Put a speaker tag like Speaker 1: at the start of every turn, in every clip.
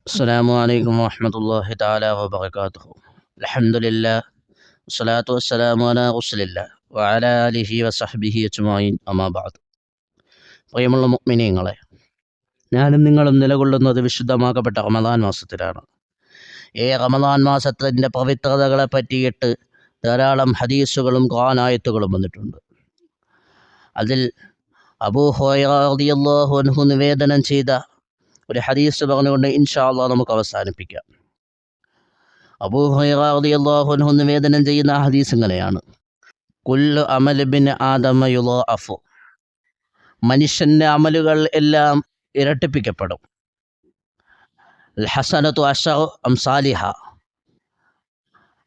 Speaker 1: السلام عليكم ورحمة الله تعالى وبركاته. الحمد لله والصلاة والسلام على رسول الله وعلى آله وصحبه أجمعين أما بعد. പ്രിയമുള്ള മുഅ്മിനീങ്ങളെ, ഞാനും നിങ്ങളും നിലകൊള്ളുന്നത് വിശുദ്ധമാക്കപ്പെട്ട റമദാൻ മാസത്തിലാണ്. റമദാൻ മാസത്തിൻ്റെ പവിത്രതകളെ പറ്റിയിട്ട് ധാരാളം ഹദീസുകളും ഖുർആൻ ആയത്തുകളും വന്നിട്ടുണ്ട്. അതിൽ അബൂ ഹുറൈറ റളിയല്ലാഹു അൻഹു നിവേദനം ചെയ്ത ഒരു ഹദീസ് പറഞ്ഞുകൊണ്ട് ഇൻഷാ അല്ലാഹ് നമുക്ക് അവസാനിപ്പിക്കാം. അബൂ ഹുറൈറ റളിയല്ലാഹു അൻഹു നിവേദനം ചെയ്യുന്ന ഹദീസ് ഇങ്ങനെയാണ്: കുല്ലു അമൽ ബിൻ ആദമ യുളാഅഫു, മനുഷ്യൻ്റെ അമലുകൾ എല്ലാം ഇരട്ടിപ്പിക്കപ്പെടും. ഹസനത്തു അശറു അംസാലിഹ,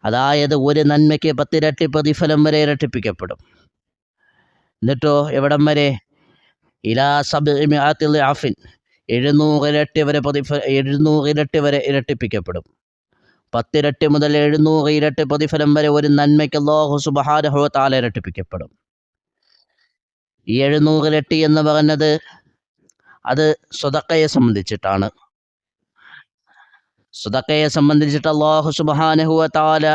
Speaker 1: അതായത് ഒരു നന്മയ്ക്ക് 10 ഇരട്ടി പ്രതിഫലം വരെ ഇരട്ടിപ്പിക്കപ്പെടും. എന്നിട്ടോ എവിടം വരെ? ഇലാ സബ്ഇ മിഅത്തി ളിഅഫിൻ, 700 ഇരട്ടി വരെ ഇരട്ടിപ്പിക്കപ്പെടും. 10 ഇരട്ടി മുതൽ 700 ഇരട്ടി പ്രതിഫലം വരെ ഒരു നന്മയ്ക്ക് അല്ലാഹു സുബ്ഹാനഹു വ തആല ഇരട്ടിപ്പിക്കപ്പെടും. ഈ 700 ഇരട്ടി എന്ന് പറഞ്ഞത് അത് സ്വതക്കയെ സംബന്ധിച്ചിട്ടാണ്. സ്വതക്കയെ സംബന്ധിച്ചിട്ട് അല്ലാഹു സുബ്ഹാനഹു വ തആല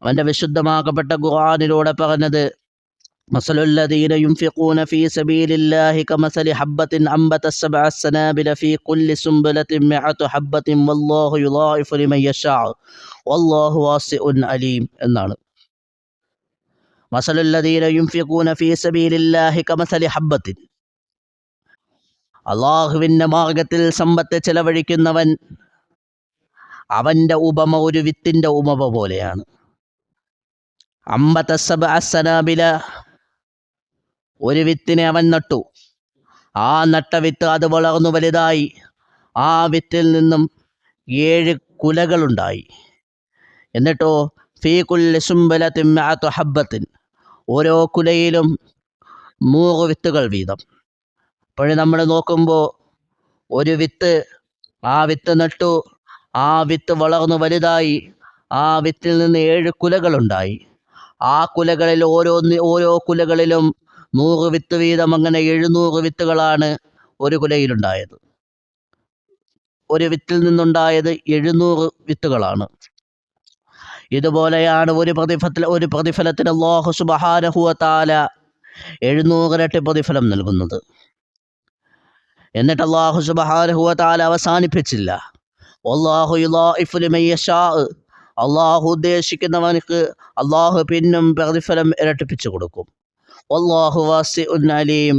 Speaker 1: അവൻ്റെ വിശുദ്ധമാക്കപ്പെട്ട ഖുർആനിലൂടെ പറഞ്ഞത്: മസലുല്ലദീന യുൻഫിഖൂന ഫീ സബീലില്ലാഹി കമസലി ഹബ്ബത്തിൻ അംബതത് സബ്അ സനാബില ഫീ കുല്ലി സുംബലത്തിൻ മിഅതു ഹബ്ബത്തിൻ വല്ലാഹു യുളാഇഫു ലിമൻ യശാഉ വല്ലാഹു വാസിഉൻ അലീം എന്നാണ്. മസലുല്ലദീന യുൻഫിഖൂന ഫീ സബീലില്ലാഹി കമസലി ഹബ്ബത്തിൻ, അല്ലാഹുവിൻ്റെ മാർഗത്തിൽ സമ്പത്ത് ചെലവഴിക്കുന്നവൻ, അവൻ്റെ ഉപമ ഒരു വിത്തിൻ്റെ ഉപമ പോലെയാണ്. അംബതത് സബ്അ സനാബില, ഒരു വിത്തിനെ അവൻ നട്ടു. ആ നട്ട വിത്ത് അത് വളർന്നു വലുതായി. ആ വിത്തിൽ നിന്നും 7 കുലകളുണ്ടായി. എന്നിട്ടോ ഫീ കുല്ലി സുംബലത്തിൻ മിഅതു ഹബ്ബത്തിൻ, ഓരോ കുലയിലും 100 വിത്തുകൾ വീതം. അപ്പോൾ നമ്മൾ നോക്കുമ്പോൾ ഒരു വിത്ത്, ആ വിത്ത് നട്ടു, ആ വിത്ത് വളർന്നു വലുതായി. ആ വിത്തിൽ നിന്ന് 7 കുലകളുണ്ടായി. ആ കുലകളിൽ ഓരോ കുലകളിലും 100 വിത്ത് വീതം. അങ്ങനെ 700 വിത്തുകളാണ് ഒരു കുലയിലുണ്ടായത്. ഒരു വിത്തിൽ നിന്നുണ്ടായത് 700 വിത്തുകളാണ്. ഇതുപോലെയാണ് ഒരു പ്രതിഫലത്തിന് അല്ലാഹു സുബ്ഹാനഹു വ തആല 700 ഇരട്ടി പ്രതിഫലം നൽകുന്നത്. എന്നിട്ട് അല്ലാഹു സുബ്ഹാനഹു വ തആല അവസാനിപ്പിച്ചില്ല. വല്ലാഹു യുളാഇഫു ലിമൻ യശാഉ, അല്ലാഹു ഉദ്ദേശിക്കുന്നവർക്ക് അല്ലാഹു പിന്നും പ്രതിഫലം ഇരട്ടിപ്പിച്ചു കൊടുക്കും. വല്ലാഹു വാസിഉൻ അലീം,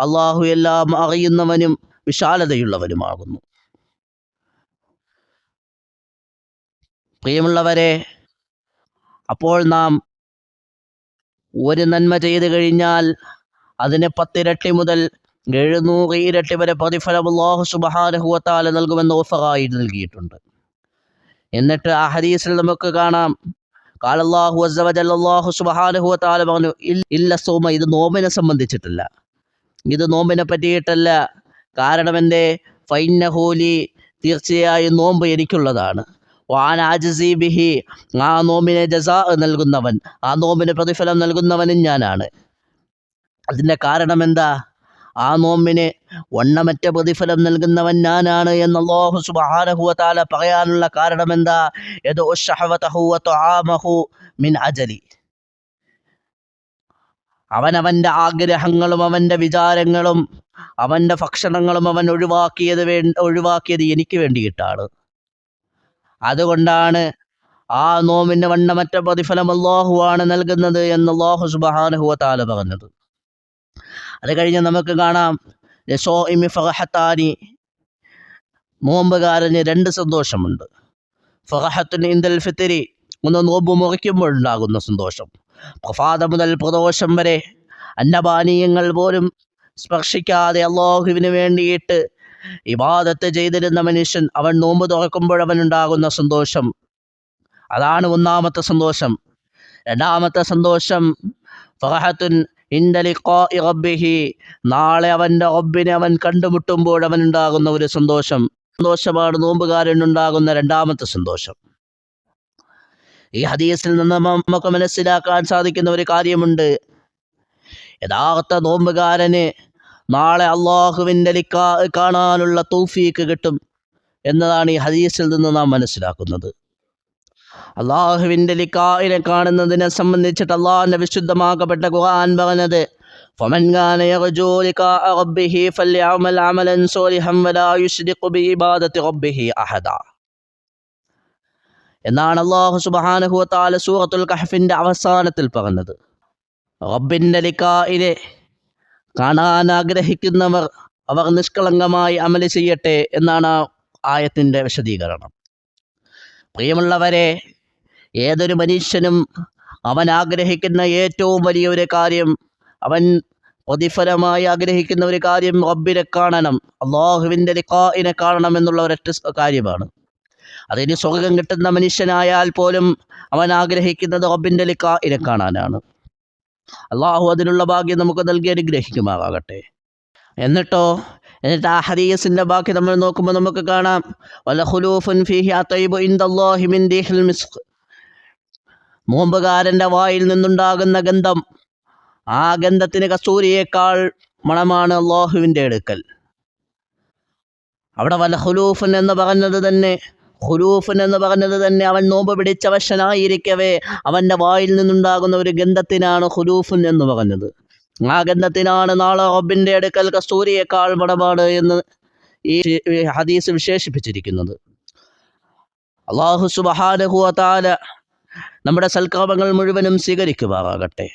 Speaker 1: അല്ലാഹു എല്ലാം അറിയുന്നവനും വിശാലതയുള്ളവനുമാകുന്നു. പ്രിയമുള്ളവരെ, അപ്പോൾ നാം ഒരു നന്മ ചെയ്തു കഴിഞ്ഞാൽ അതിന് 10 ഇരട്ടി മുതൽ 700 ഇരട്ടി വരെ പ്രതിഫലം അല്ലാഹു സുബ്ഹാനഹു വ തആല നൽകുമെന്ന് ഓഫറായി നൽകിയിട്ടുണ്ട്. എന്നിട്ട് ആ ഹദീസിൽ നമുക്ക് കാണാം, ഖാല അല്ലാഹു അസ്സ വജല്ല, അല്ലാഹു സുബ്ഹാനഹു വ തആല പറഞ്ഞു, ഇല്ല സൗമ, ഇത് നോമ്പിനെ സംബന്ധിച്ചിട്ടില്ല, ഇത് നോമ്പിനെ പറ്റിയിട്ടല്ല. കാരണം എന്തേ? ഫൈന്നഹു ലി, തീർച്ചയായും നോമ്പ് എനിക്കുള്ളതാണ്. വാന അജ്സി ബിഹി, ആ നോമ്പിനെ ജസാ നൽകുന്നവൻ, ആ നോമ്പിന് പ്രതിഫലം നൽകുന്നവനും ഞാനാണ്. അതിൻ്റെ കാരണം എന്താ? ആ നോമ്പിന് വണ്ണമറ്റ പ്രതിഫലം നൽകുന്നവൻ ഞാനാണ് എന്ന് അല്ലാഹു സുബ്ഹാനഹു വ തആല പറയാനുള്ള കാരണം എന്താ? യദഉ ശഹവതഹു വ തുആമഹു മിൻ അജലി, അവനവൻ്റെ ആഗ്രഹങ്ങളും അവൻ്റെ വിചാരങ്ങളും അവൻ്റെ ഭക്ഷണങ്ങളും അവൻ ഒഴിവാക്കിയത് എനിക്ക് വേണ്ടിയിട്ടാണ്. അതുകൊണ്ടാണ് ആ നോമ്പിൻ്റെ വണ്ണമറ്റ പ്രതിഫലം അല്ലാഹുവാണ് നൽകുന്നത് എന്ന് അല്ലാഹു സുബ്ഹാനഹു വ തആല പറഞ്ഞത്. അത് കഴിഞ്ഞ് നമുക്ക് കാണാം, ലിസ്വാഇമി ഫറഹത്താനി, നോമ്പുകാരന് 2 സന്തോഷമുണ്ട്. ഫറഹത്തുൻ ഇൻദൽ ഫിത്രി, ഒന്ന് നോമ്പ് മുറിക്കുമ്പോഴുണ്ടാകുന്ന സന്തോഷം. പ്രഭാതം മുതൽ പ്രദോഷം വരെ അന്നപാനീയങ്ങൾ പോലും സ്പർശിക്കാതെ അല്ലാഹുവിന് വേണ്ടിയിട്ട് ഇബാദത്ത് ചെയ്തിരുന്ന മനുഷ്യൻ, അവൻ നോമ്പ് തുറക്കുമ്പോഴവനുണ്ടാകുന്ന സന്തോഷം, അതാണ് ഒന്നാമത്തെ സന്തോഷം. രണ്ടാമത്തെ സന്തോഷം ഫറഹത്തുൻ ഇൻദ ലിഖാഇ റബ്ബിഹി, നാളെ അവൻ്റെ റബ്ബിനെ അവൻ കണ്ടുമുട്ടുമ്പോൾ അവനുണ്ടാകുന്ന ഒരു സന്തോഷമാണ് നോമ്പുകാരനുണ്ടാകുന്ന രണ്ടാമത്തെ സന്തോഷം. ഈ ഹദീസിൽ നിന്ന് നമുക്ക് മനസ്സിലാക്കാൻ സാധിക്കുന്ന ഒരു കാര്യമുണ്ട്. യഥാർത്ഥ നോമ്പുകാരന് നാളെ അള്ളാഹുവിൻ്റെ ലിഖാ കാണാനുള്ള തൗഫീക്ക് കിട്ടും. എന്നതാണ് ഈ ഹദീസിൽ നിന്ന് നാം മനസ്സിലാക്കുന്നത്. അള്ളാഹുവിൻ്റെ ലിഖാഇനെ കാണുന്നതിനെ സംബന്ധിച്ചിട്ട് അള്ളാഹുവിൻ്റെ വിശുദ്ധമാക്കപ്പെട്ട ഖുർആൻ പറഞ്ഞത് فمن كان يرجو لقاء ربه فليعمل عملا صالحا ولا يشرك بعبادة ربه أحدا എന്നാണ് അല്ലാഹു സുബ്ഹാനഹു വ തആല സൂറത്തുൽ കഹ്ഫിന്റെ അവസാനത്തിൽ പറഞ്ഞത്. റബ്ബിൻ്റെ ലിഖാഇനെ കാണാൻ ആഗ്രഹിക്കുന്നവർ അവർ നിഷ്കളങ്കമായി അമൽ ചെയ്യട്ടെ എന്നാണ് ആയത്തിൻ്റെ വിശദീകരണം. പ്രിയമുള്ളവരെ, ഏതൊരു മനുഷ്യനും അവൻ ആഗ്രഹിക്കുന്ന ഏറ്റവും വലിയൊരു കാര്യം, അവൻ പ്രതിഫലമായി ആഗ്രഹിക്കുന്ന ഒരു കാര്യം റബ്ബിനെ കാണണം, അള്ളാഹുവിൻ്റെ ലിഖാഇനെ കാണണം എന്നുള്ള ഒരൊറ്റ കാര്യമാണ്. അതിന് സ്വർഗം കിട്ടുന്ന മനുഷ്യനായാൽ പോലും അവൻ ആഗ്രഹിക്കുന്നത് റബ്ബിൻ്റെ ലിഖാഇനെ കാണാനാണ്. അള്ളാഹു അതിനുള്ള ഭാഗ്യം നമുക്ക് നൽകി അനുഗ്രഹിക്കുമാറാകട്ടെ. എന്നിട്ട് ആ ഹദീസിൻ്റെ ബാക്കി നമ്മൾ നോക്കുമ്പോൾ നമുക്ക് കാണാം, വലഖുലൂഫുൻ ഫീഹി അത്വയ്ബു ഇൻദല്ലാഹി മിൻ റീഹിൽ മിസ്ക്. നോമ്പുകാരൻ്റെ വായിൽ നിന്നുണ്ടാകുന്ന ഗന്ധം, ആ ഗന്ധത്തിന് കസ്തൂരിയേക്കാൾ മണമാണ് അള്ളാഹുവിൻ്റെ അടുക്കൽ. അവിടെ വലഖുലൂഫുൻ എന്ന് പറഞ്ഞത് തന്നെ അവൻ നോമ്പ് പിടിച്ച വശനായിരിക്കവേ അവൻ്റെ വായിൽ നിന്നുണ്ടാകുന്ന ഒരു ഗന്ധത്തിനാണ് ഖുലൂഫുൻ എന്ന് പറഞ്ഞത്. ആ ഗന്ധത്തിനാണ് നാളെ റബ്ബിൻ്റെ അടുക്കൽ കസ്തൂരിയേക്കാൾ മണമാണ് എന്ന് ഈ ഹദീസ് വിശേഷിപ്പിച്ചിരിക്കുന്നത്. അല്ലാഹു സുബ്ഹാനഹു വ തആല നമ്മുടെ സൽക്കർമ്മങ്ങൾ മുഴുവനും സ്വീകരിക്കുമാറാകട്ടെ.